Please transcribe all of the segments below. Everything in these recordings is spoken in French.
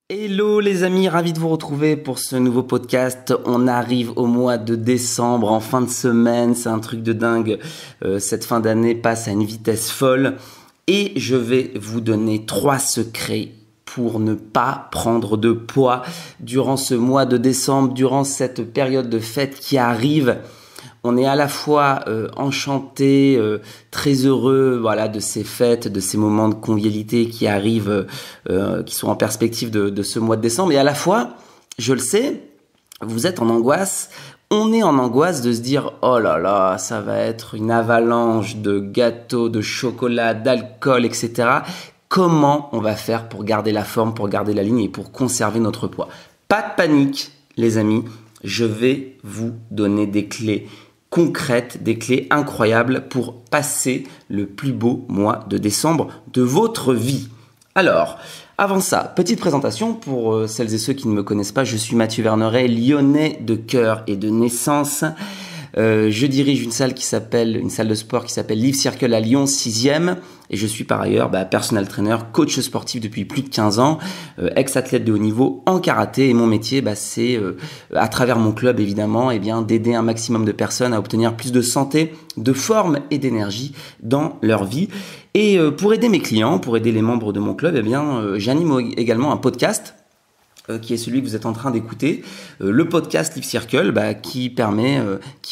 Hello les amis, ravi de vous retrouver pour ce nouveau podcast. On arrive au mois de décembre, en fin de semaine, c'est un truc de dingue. Cette fin d'année passe à une vitesse folle et je vais vous donner 3 secrets pour ne pas prendre de poids durant ce mois de décembre, durant cette période de fête qui arrive. On est à la fois enchanté, très heureux, voilà, de ces fêtes, de ces moments de convivialité qui arrivent, qui sont en perspective de ce mois de décembre. Et à la fois, je le sais, vous êtes en angoisse. On est en angoisse de se dire « Oh là là, ça va être une avalanche de gâteaux, de chocolat, d'alcool, etc. » Comment on va faire pour garder la forme, pour garder la ligne et pour conserver notre poids? Pas de panique, les amis. Je vais vous donner des clés concrètes, des clés incroyables pour passer le plus beau mois de décembre de votre vie. Alors, avant ça, petite présentation pour celles et ceux qui ne me connaissent pas. Je suis Mathieu Verneret, lyonnais de cœur et de naissance. Je dirige une salle de sport qui s'appelle Live Circle à Lyon 6e et je suis par ailleurs personal trainer, coach sportif depuis plus de 15 ans, ex-athlète de haut niveau en karaté et mon métier c'est à travers mon club évidemment d'aider un maximum de personnes à obtenir plus de santé, de forme et d'énergie dans leur vie. Et pour aider mes clients, pour aider les membres de mon club, j'anime également un podcast qui est celui que vous êtes en train d'écouter, le podcast Live Circle, qui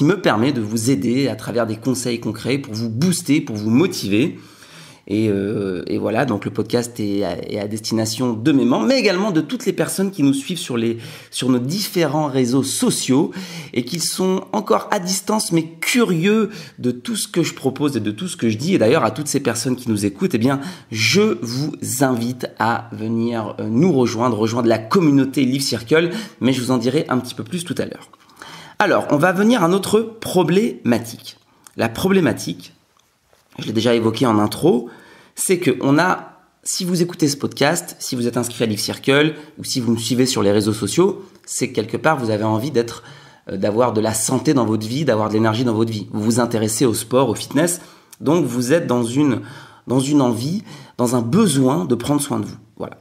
me permet de vous aider à travers des conseils concrets pour vous booster, pour vous motiver. Et voilà, donc le podcast est à destination de mes membres, mais également de toutes les personnes qui nous suivent sur nos différents réseaux sociaux et qui sont encore à distance, mais curieux de tout ce que je propose et de tout ce que je dis. Et d'ailleurs, à toutes ces personnes qui nous écoutent, je vous invite à venir nous rejoindre la communauté Live Circle, mais je vous en dirai un petit peu plus tout à l'heure. Alors, on va venir à notre problématique. La problématique, je l'ai déjà évoqué en intro, c'est que si vous écoutez ce podcast, si vous êtes inscrit à Live Circle ou si vous me suivez sur les réseaux sociaux, c'est que quelque part vous avez envie d'avoir de la santé dans votre vie, d'avoir de l'énergie dans votre vie. Vous vous intéressez au sport, au fitness, donc vous êtes dans une envie, dans un besoin de prendre soin de vous. Voilà.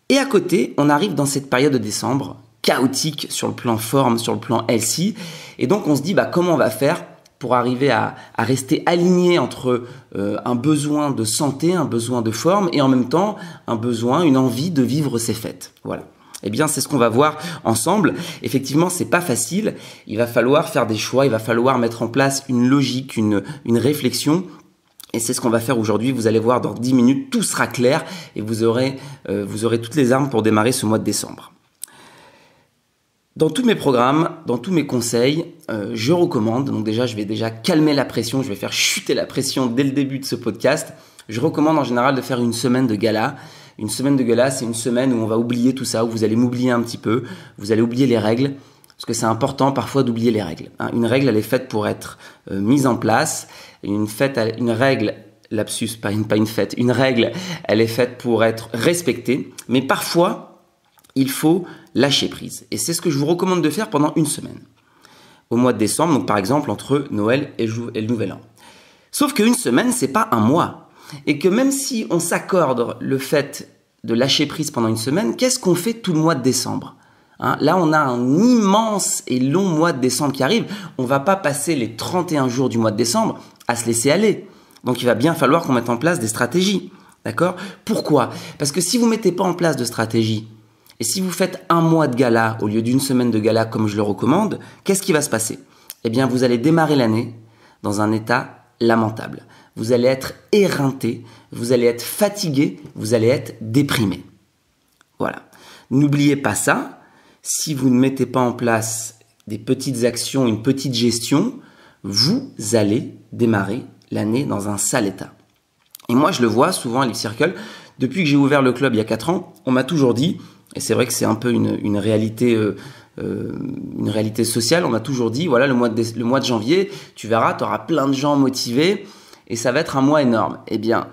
Et à côté, on arrive dans cette période de décembre chaotique sur le plan forme, sur le plan healthy, et donc on se dit comment on va faire pour arriver à rester aligné entre un besoin de santé, un besoin de forme et en même temps une envie de vivre ces fêtes. Voilà. C'est ce qu'on va voir ensemble. Effectivement, c'est pas facile. Il va falloir faire des choix, il va falloir mettre en place une logique, une réflexion. Et c'est ce qu'on va faire aujourd'hui. Vous allez voir dans 10 minutes, tout sera clair et vous aurez toutes les armes pour démarrer ce mois de décembre. Dans tous mes programmes, dans tous mes conseils, je recommande, donc je vais calmer la pression, je vais faire chuter la pression dès le début de ce podcast. Je recommande en général de faire une semaine de gala. Une semaine de gala, c'est une semaine où on va oublier tout ça, où vous allez m'oublier un petit peu, vous allez oublier les règles, parce que c'est important parfois d'oublier les règles. Une règle, elle est faite pour être mise en place. Une règle, lapsus, pas une fête, une règle, elle est faite pour être respectée, mais parfois, il faut lâcher prise. Et c'est ce que je vous recommande de faire pendant une semaine. Au mois de décembre, donc par exemple entre Noël et le Nouvel An. Sauf qu'une semaine, c'est pas un mois. Et que même si on s'accorde le fait de lâcher prise pendant une semaine, qu'est-ce qu'on fait tout le mois de décembre ? Là, on a un immense et long mois de décembre qui arrive. On va pas passer les 31 jours du mois de décembre à se laisser aller. Donc il va bien falloir qu'on mette en place des stratégies. D'accord ? Pourquoi ? Parce que si vous mettez pas en place de stratégie, et si vous faites un mois de gala au lieu d'une semaine de gala comme je le recommande, qu'est-ce qui va se passer ? Vous allez démarrer l'année dans un état lamentable. Vous allez être éreinté, vous allez être fatigué, vous allez être déprimé. Voilà. N'oubliez pas ça. Si vous ne mettez pas en place des petites actions, une petite gestion, vous allez démarrer l'année dans un sale état. Et moi, je le vois souvent à Live Circle. Depuis que j'ai ouvert le club il y a 4 ans, on m'a toujours dit, et c'est vrai que c'est un peu une réalité sociale, on m'a toujours dit, voilà, le mois de janvier, tu verras, tu auras plein de gens motivés et ça va être un mois énorme.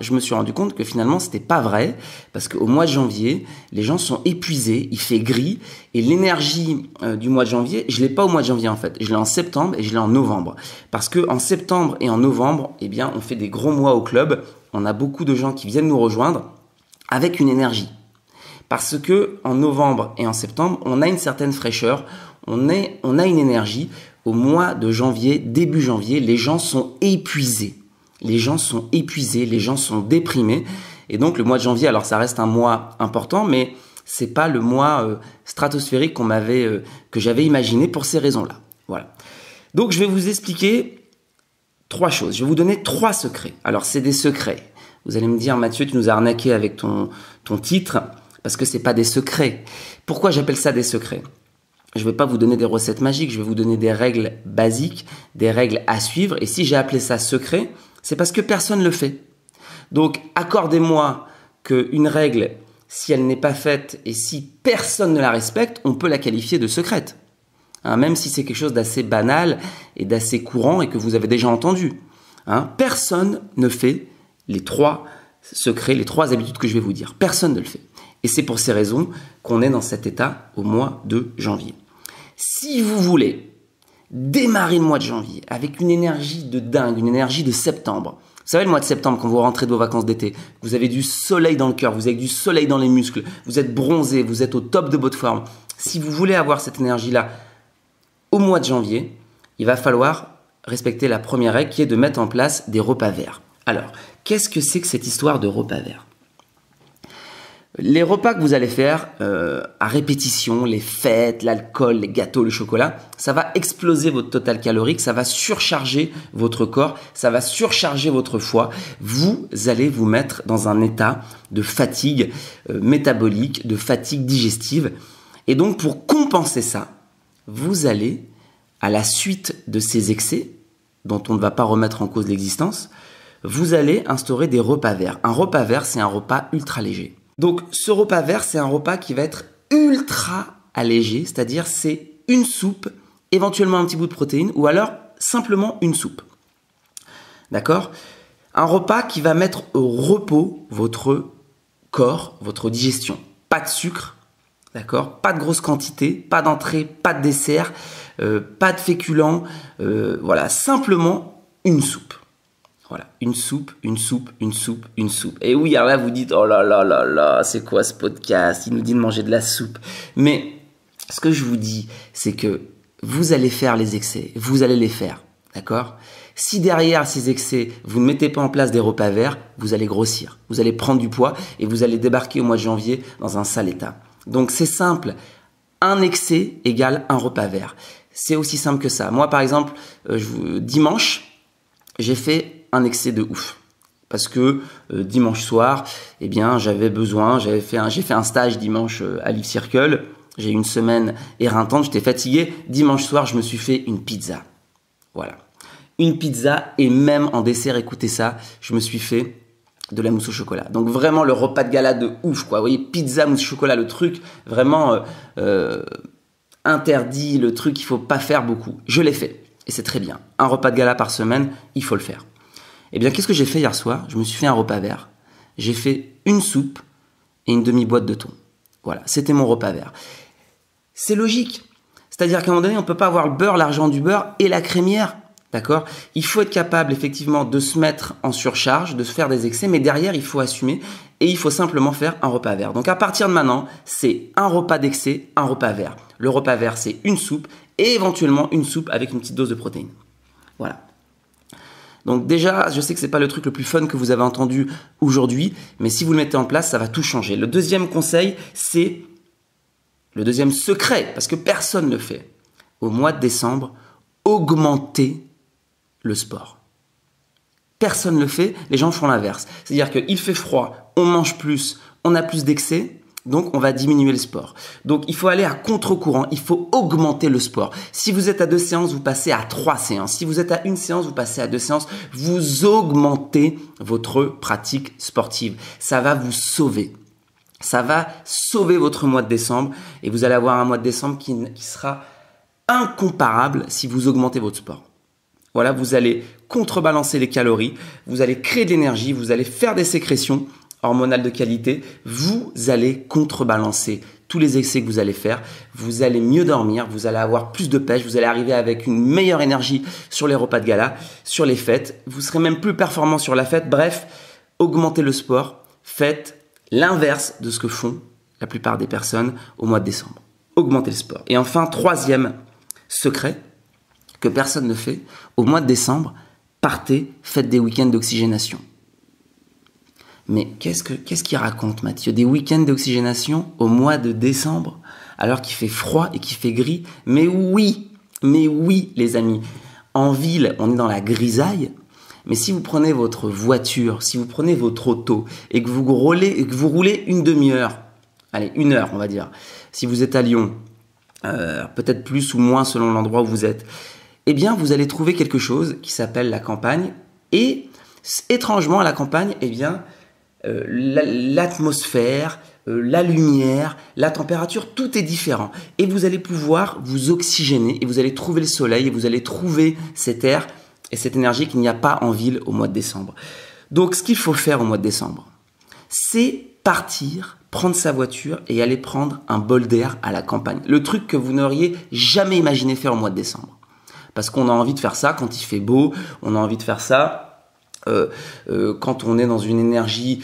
Je me suis rendu compte que finalement, c'était pas vrai parce qu'au mois de janvier, les gens sont épuisés, il fait gris et l'énergie du mois de janvier, je l'ai pas au mois de janvier en fait, je l'ai en septembre et je l'ai en novembre. Parce que en septembre et en novembre, on fait des gros mois au club, on a beaucoup de gens qui viennent nous rejoindre avec une énergie. Parce que en novembre et en septembre, on a une certaine fraîcheur, on a une énergie. Au mois de janvier, début janvier, les gens sont épuisés. Les gens sont épuisés, les gens sont déprimés. Et donc le mois de janvier, alors ça reste un mois important, mais c'est pas le mois stratosphérique que j'avais imaginé pour ces raisons-là. Voilà. Donc je vais vous expliquer 3 choses. Je vais vous donner 3 secrets. Alors c'est des secrets. Vous allez me dire, Mathieu, tu nous as arnaqué avec ton titre, parce que c'est pas des secrets. Pourquoi j'appelle ça des secrets ? Je vais pas vous donner des recettes magiques, je vais vous donner des règles basiques, des règles à suivre. Et si j'ai appelé ça secret, c'est parce que personne ne le fait. Donc accordez-moi qu'une règle, si elle n'est pas faite et si personne ne la respecte, on peut la qualifier de secrète. Même si c'est quelque chose d'assez banal et d'assez courant et que vous avez déjà entendu. Personne ne fait les 3 secrets, les 3 habitudes que je vais vous dire. Personne ne le fait. Et c'est pour ces raisons qu'on est dans cet état au mois de janvier. Si vous voulez démarrer le mois de janvier avec une énergie de dingue, une énergie de septembre. Vous savez, le mois de septembre, quand vous rentrez de vos vacances d'été, vous avez du soleil dans le cœur, vous avez du soleil dans les muscles, vous êtes bronzé, vous êtes au top de votre forme. Si vous voulez avoir cette énergie-là au mois de janvier, il va falloir respecter la première règle qui est de mettre en place des repas verts. Alors, qu'est-ce que c'est que cette histoire de repas verts ? Les repas que vous allez faire à répétition, les fêtes, l'alcool, les gâteaux, le chocolat, ça va exploser votre total calorique, ça va surcharger votre corps, ça va surcharger votre foie. Vous allez vous mettre dans un état de fatigue métabolique, de fatigue digestive. Et donc pour compenser ça, vous allez, à la suite de ces excès, dont on ne va pas remettre en cause l'existence, vous allez instaurer des repas verts. Un repas vert, c'est un repas ultra léger. Donc ce repas vert, c'est un repas qui va être ultra allégé, c'est-à-dire c'est une soupe, éventuellement un petit bout de protéines, ou alors simplement une soupe. D'accord ? Un repas qui va mettre au repos votre corps, votre digestion. Pas de sucre, d'accord ? Pas de grosse quantité, pas d'entrée, pas de dessert, pas de féculents, voilà, simplement une soupe. Voilà, une soupe, une soupe, une soupe, une soupe. Et oui, alors là, vous dites, oh là là là là, c'est quoi ce podcast ? Il nous dit de manger de la soupe. Mais ce que je vous dis, c'est que vous allez faire les excès, vous allez les faire, d'accord ? Si derrière ces excès, vous ne mettez pas en place des repas verts, vous allez grossir, vous allez prendre du poids et vous allez débarquer au mois de janvier dans un sale état. Donc c'est simple, un excès égale un repas vert. C'est aussi simple que ça. Moi, par exemple, dimanche, j'ai fait un excès de ouf. Parce que dimanche soir, eh bien, j'ai fait un stage dimanche à Live Circle. J'ai eu une semaine éreintante, j'étais fatigué. Dimanche soir, je me suis fait une pizza. Voilà. Une pizza et même en dessert, écoutez ça, je me suis fait de la mousse au chocolat. Donc vraiment le repas de gala de ouf, quoi. Vous voyez, pizza, mousse au chocolat, le truc vraiment interdit, le truc qu'il faut pas faire beaucoup. Je l'ai fait et c'est très bien. Un repas de gala par semaine, il faut le faire. Eh bien, qu'est-ce que j'ai fait hier soir ? Je me suis fait un repas vert. J'ai fait une soupe et une demi-boîte de thon. Voilà, c'était mon repas vert. C'est logique. C'est-à-dire qu'à un moment donné, on ne peut pas avoir le beurre, l'argent du beurre et la crémière. D'accord ? Il faut être capable, effectivement, de se mettre en surcharge, de se faire des excès, mais derrière, il faut assumer et il faut simplement faire un repas vert. Donc, à partir de maintenant, c'est un repas d'excès, un repas vert. Le repas vert, c'est une soupe et éventuellement une soupe avec une petite dose de protéines. Voilà. Donc déjà, je sais que c'est pas le truc le plus fun que vous avez entendu aujourd'hui, mais si vous le mettez en place, ça va tout changer. Le deuxième conseil, c'est le deuxième secret, parce que personne ne le fait. Au mois de décembre, augmentez le sport. Personne ne le fait, les gens font l'inverse. C'est-à-dire qu'il fait froid, on mange plus, on a plus d'excès, donc on va diminuer le sport. Donc il faut aller à contre-courant, il faut augmenter le sport. Si vous êtes à 2 séances, vous passez à 3 séances. Si vous êtes à 1 séance, vous passez à 2 séances. Vous augmentez votre pratique sportive. Ça va vous sauver. Ça va sauver votre mois de décembre et vous allez avoir un mois de décembre qui sera incomparable si vous augmentez votre sport. Voilà, vous allez contrebalancer les calories, vous allez créer de l'énergie, vous allez faire des sécrétions hormonales de qualité, vous allez contrebalancer tous les excès que vous allez faire, vous allez mieux dormir, vous allez avoir plus de pêche, vous allez arriver avec une meilleure énergie sur les repas de gala, sur les fêtes, vous serez même plus performant sur la fête. Bref, augmentez le sport, faites l'inverse de ce que font la plupart des personnes au mois de décembre. Augmenter le sport. Et enfin, troisième secret que personne ne fait, au mois de décembre, partez, faites des week-ends d'oxygénation. Mais qu'est-ce qu'il raconte, Mathieu? Des week-ends d'oxygénation au mois de décembre, alors qu'il fait froid et qu'il fait gris? Mais oui, les amis. En ville, on est dans la grisaille. Mais si vous prenez votre voiture, si vous prenez votre auto et que vous roulez une demi-heure, allez, 1 heure, on va dire. Si vous êtes à Lyon, peut-être plus ou moins selon l'endroit où vous êtes, eh bien, vous allez trouver quelque chose qui s'appelle la campagne. Et étrangement, à la campagne, eh bien, l'atmosphère, la lumière, la température, tout est différent. Et vous allez pouvoir vous oxygéner et vous allez trouver le soleil et vous allez trouver cet air et cette énergie qu'il n'y a pas en ville au mois de décembre. Donc, ce qu'il faut faire au mois de décembre, c'est partir, prendre sa voiture et aller prendre un bol d'air à la campagne. Le truc que vous n'auriez jamais imaginé faire au mois de décembre. Parce qu'on a envie de faire ça quand il fait beau, on a envie de faire ça quand on est dans une énergie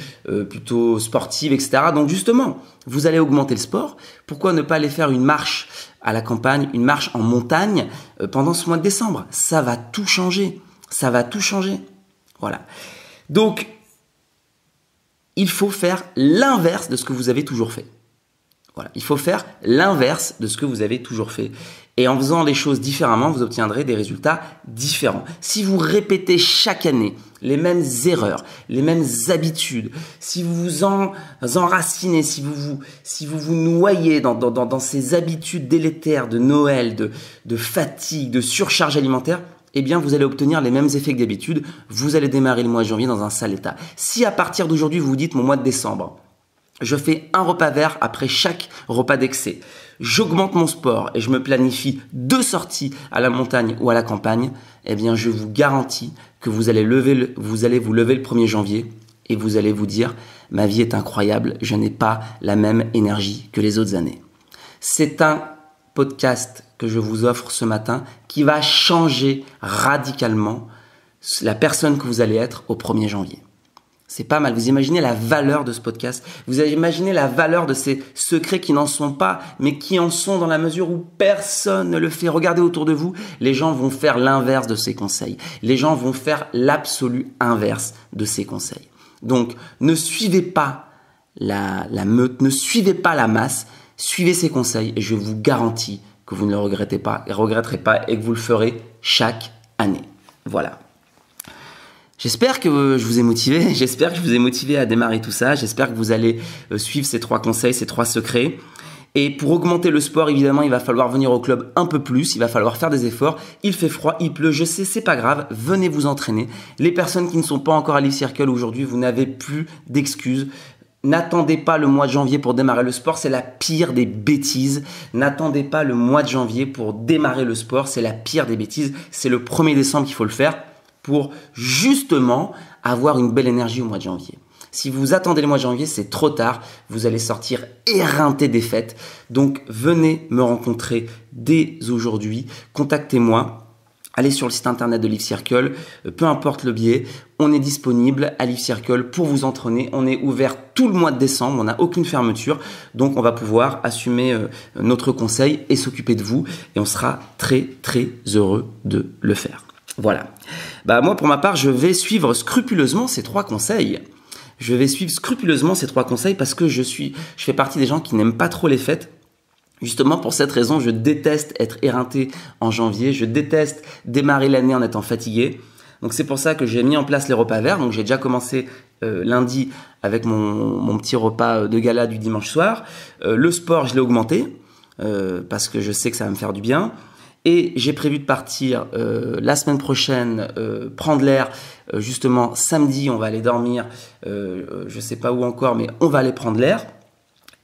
plutôt sportive, etc. Donc justement, vous allez augmenter le sport. Pourquoi ne pas aller faire une marche à la campagne, une marche en montagne pendant ce mois de décembre? Ça va tout changer. Ça va tout changer. Voilà. Donc, il faut faire l'inverse de ce que vous avez toujours fait. Voilà. Il faut faire l'inverse de ce que vous avez toujours fait. Et en faisant les choses différemment, vous obtiendrez des résultats différents. Si vous répétez chaque année les mêmes erreurs, les mêmes habitudes, si vous vous enracinez, si vous vous noyez dans ces habitudes délétères de Noël, de fatigue, de surcharge alimentaire, eh bien, vous allez obtenir les mêmes effets que d'habitude. Vous allez démarrer le mois de janvier dans un sale état. Si à partir d'aujourd'hui, vous vous dites mon mois de décembre, je fais un repas vert après chaque repas d'excès, j'augmente mon sport et je me planifie 2 sorties à la montagne ou à la campagne, eh bien, je vous garantis que vous allez vous lever le 1er janvier et vous allez vous dire « Ma vie est incroyable, je n'ai pas la même énergie que les autres années. » C'est un podcast que je vous offre ce matin qui va changer radicalement la personne que vous allez être au 1er janvier. C'est pas mal. Vous imaginez la valeur de ce podcast? Vous imaginez la valeur de ces secrets qui n'en sont pas, mais qui en sont dans la mesure où personne ne le fait. Regardez autour de vous, les gens vont faire l'inverse de ces conseils. Les gens vont faire l'absolu inverse de ces conseils. Donc, ne suivez pas la meute, ne suivez pas la masse, suivez ces conseils et je vous garantis que vous ne le regretterez pas et que vous le ferez chaque année. Voilà. J'espère que je vous ai motivé, j'espère que je vous ai motivé à démarrer tout ça, j'espère que vous allez suivre ces 3 conseils, ces 3 secrets. Et pour augmenter le sport, évidemment, il va falloir venir au club un peu plus, il va falloir faire des efforts. Il fait froid, il pleut, je sais, c'est pas grave, venez vous entraîner. Les personnes qui ne sont pas encore à Live Circle aujourd'hui, vous n'avez plus d'excuses. N'attendez pas le mois de janvier pour démarrer le sport, c'est la pire des bêtises. N'attendez pas le mois de janvier pour démarrer le sport, c'est la pire des bêtises. C'est le 1er décembre qu'il faut le faire pour justement avoir une belle énergie au mois de janvier. Si vous attendez le mois de janvier, c'est trop tard. Vous allez sortir éreinté des fêtes. Donc, venez me rencontrer dès aujourd'hui. Contactez-moi. Allez sur le site internet de Live Circle. Peu importe le biais, on est disponible à Live Circle pour vous entraîner. On est ouvert tout le mois de décembre. On n'a aucune fermeture. Donc, on va pouvoir assumer notre conseil et s'occuper de vous. Et on sera très, très heureux de le faire. Voilà. Moi, pour ma part, je vais suivre scrupuleusement ces 3 conseils. Je vais suivre scrupuleusement ces 3 conseils parce que je fais partie des gens qui n'aiment pas trop les fêtes. Justement, pour cette raison, je déteste être éreinté en janvier. Je déteste démarrer l'année en étant fatigué. Donc, c'est pour ça que j'ai mis en place les repas verts. Donc, j'ai déjà commencé lundi avec mon petit repas de gala du dimanche soir. Le sport, je l'ai augmenté parce que je sais que ça va me faire du bien. Et j'ai prévu de partir la semaine prochaine, prendre l'air. Justement, samedi, on va aller dormir. Je sais pas où encore, mais on va aller prendre l'air.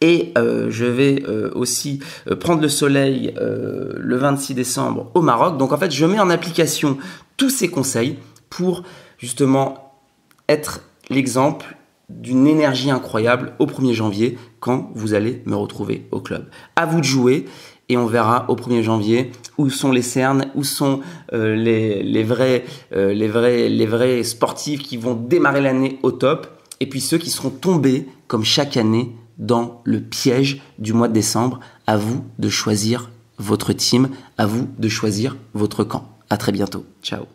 Et je vais aussi prendre le soleil le 26 décembre au Maroc. Donc en fait, je mets en application tous ces conseils pour justement être l'exemple d'une énergie incroyable au 1er janvier quand vous allez me retrouver au club. À vous de jouer. Et on verra au 1er janvier où sont les cernes, où sont les vrais sportifs qui vont démarrer l'année au top. Et puis ceux qui seront tombés, comme chaque année, dans le piège du mois de décembre. À vous de choisir votre team, à vous de choisir votre camp. À très bientôt. Ciao.